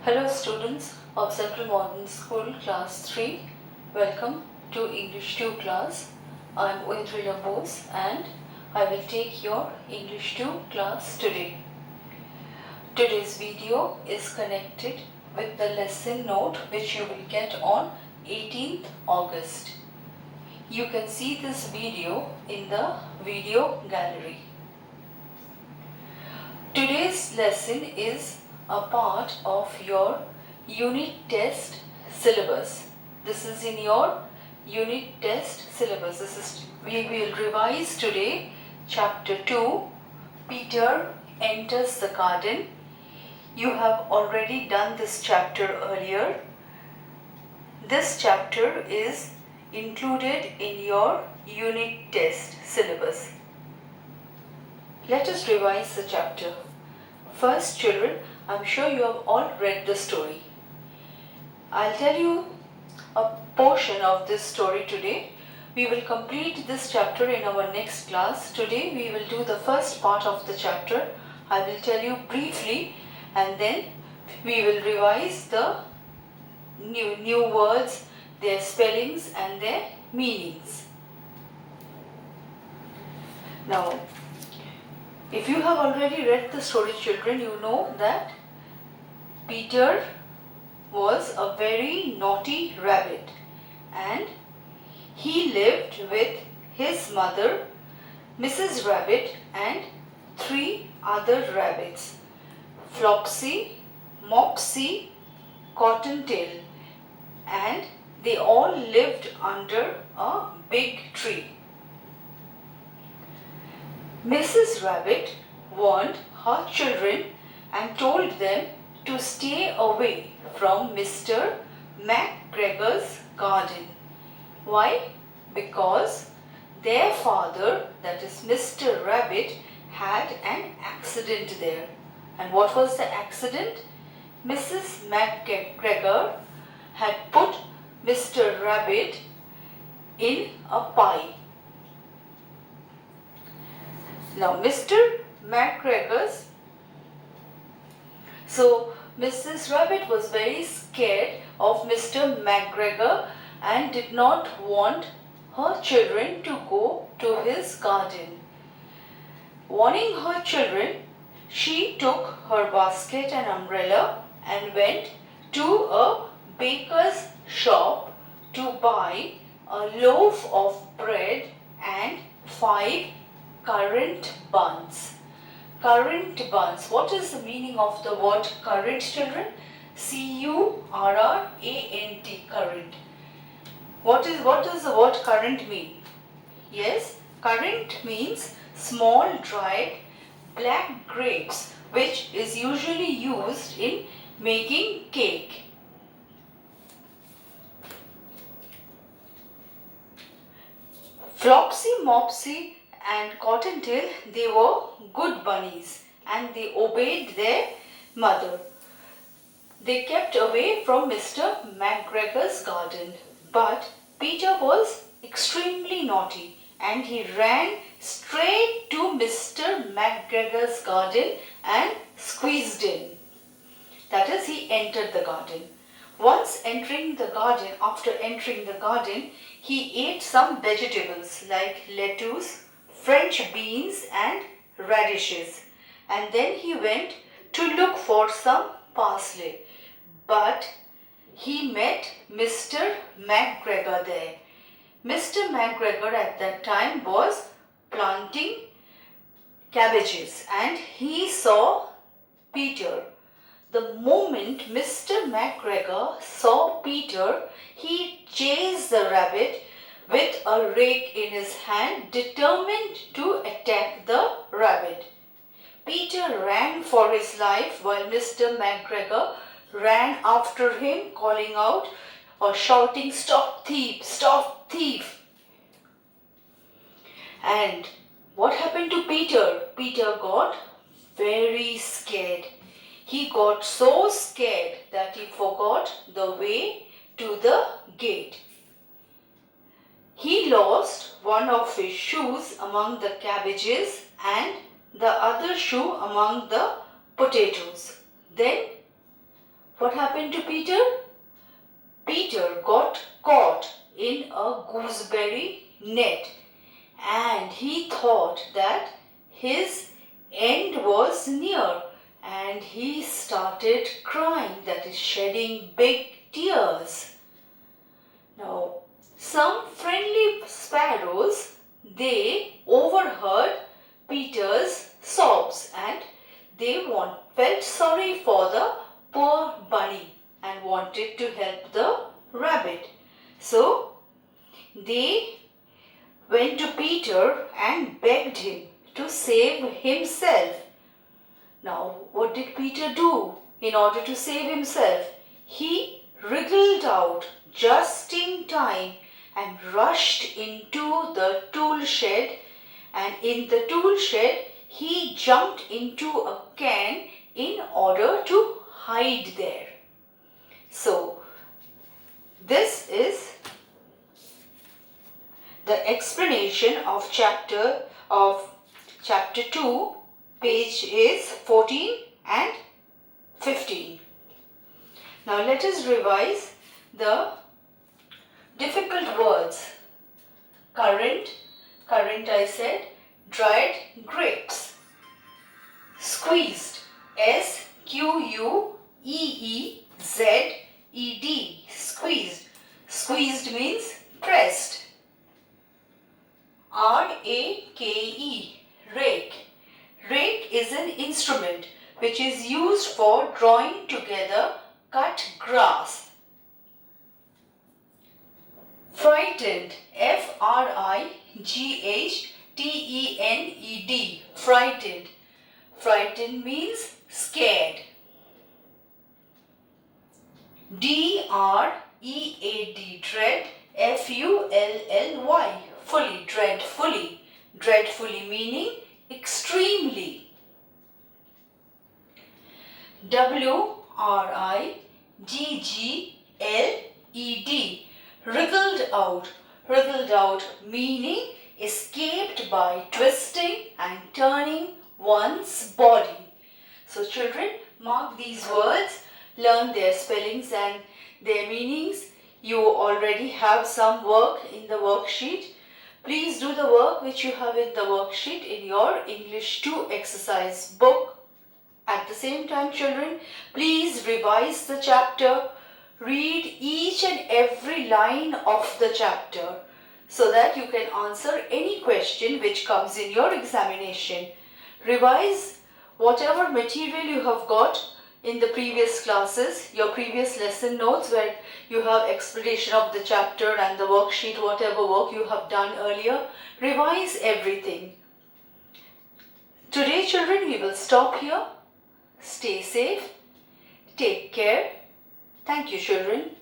Hello students of Central Modern School Class 3. Welcome to English 2 class. I am Indrila Bose and I will take your English 2 class today. Today's video is connected with the lesson note which you will get on 18th August. You can see this video in the video gallery. Today's lesson is a part of your unit test syllabus. This is in your unit test syllabus. We will revise today chapter 2, Peter enters the garden. You have already done this chapter earlier. This chapter is included in your unit test syllabus. Let us revise the chapter. First, children, I'm sure you have all read the story. I'll tell you a portion of this story today. We will complete this chapter in our next class. Today we will do the first part of the chapter. I will tell you briefly and then we will revise the new words, their spellings and their meanings. Now, if you have already read the story, children, you know that Peter was a very naughty rabbit and he lived with his mother, Mrs. Rabbit, and 3 other rabbits, Flopsy, Mopsy, Cottontail, and they all lived under a big tree. Mrs. Rabbit warned her children and told them to stay away from Mr. McGregor's garden. Why? Because their father, that is Mr. Rabbit, had an accident there. And what was the accident? Mrs. McGregor had put Mr. Rabbit in a pie. Now, Mrs. Rabbit was very scared of Mr. McGregor and did not want her children to go to his garden. Warning her children, she took her basket and umbrella and went to a baker's shop to buy a loaf of bread and 5 currant buns. Currant buns. What is the meaning of the word currant, children? C-U-R-R-A-N-T, currant. What does the word currant mean? Yes, currant means small dried black grapes, which is usually used in making cake. Flopsy, Mopsy and Cottontail, they were good bunnies and they obeyed their mother. They kept away from Mr. McGregor's garden. But Peter was extremely naughty and he ran straight to Mr. McGregor's garden and squeezed in. That is, he entered the garden. Once entering the garden, after entering the garden, he ate some vegetables like lettuce, French beans and radishes, and then he went to look for some parsley. But he met Mr. McGregor there. Mr. McGregor at that time was planting cabbages and he saw Peter. The moment Mr. McGregor saw Peter, he chased the rabbit with a rake in his hand, determined to attack the rabbit. Peter ran for his life while Mr. McGregor ran after him, calling out or shouting, "Stop thief! Stop thief!" And what happened to Peter? Peter got very scared. He got so scared that he forgot the way to the gate. He lost one of his shoes among the cabbages and the other shoe among the potatoes. Then What happened to Peter? Peter got caught in a gooseberry net and he thought that his end was near and he started crying, that is shedding big tears. Now, some friendly sparrows, they overheard Peter's sobs and they felt sorry for the poor bunny and wanted to help the rabbit. So, they went to Peter and begged him to save himself. Now, what did Peter do in order to save himself? He wriggled out just in time and rushed into the tool shed, and in the tool shed he jumped into a can in order to hide there. So, this is the explanation of chapter 2, page is 14 and 15. Now let us revise the difficult words. Current I said, dried grapes. Squeezed, S-Q-U-E-E-Z-E-D, squeezed. Squeezed means pressed. R-A-K-E, rake. Rake is an instrument which is used for drawing together cut grass. Frightened, F-R-I-G-H-T-E-N-E-D, frightened. Frightened means scared. D-R-E-A-D, dread, F-U-L-L-Y, fully, dreadfully. Dreadfully meaning extremely. W-R-I-G-G-L-E-D, wriggled out. Wriggled out meaning escaped by twisting and turning one's body. So children, mark these words, learn their spellings and their meanings. You already have some work in the worksheet. Please do the work which you have in the worksheet in your English 2 exercise book. At the same time, children, please revise the chapter. Read each and every line of the chapter so that you can answer any question which comes in your examination. Revise whatever material you have got in the previous classes, your previous lesson notes where you have explanation of the chapter and the worksheet, whatever work you have done earlier. Revise everything. Today, children, we will stop here. Stay safe. Take care. Thank you, children.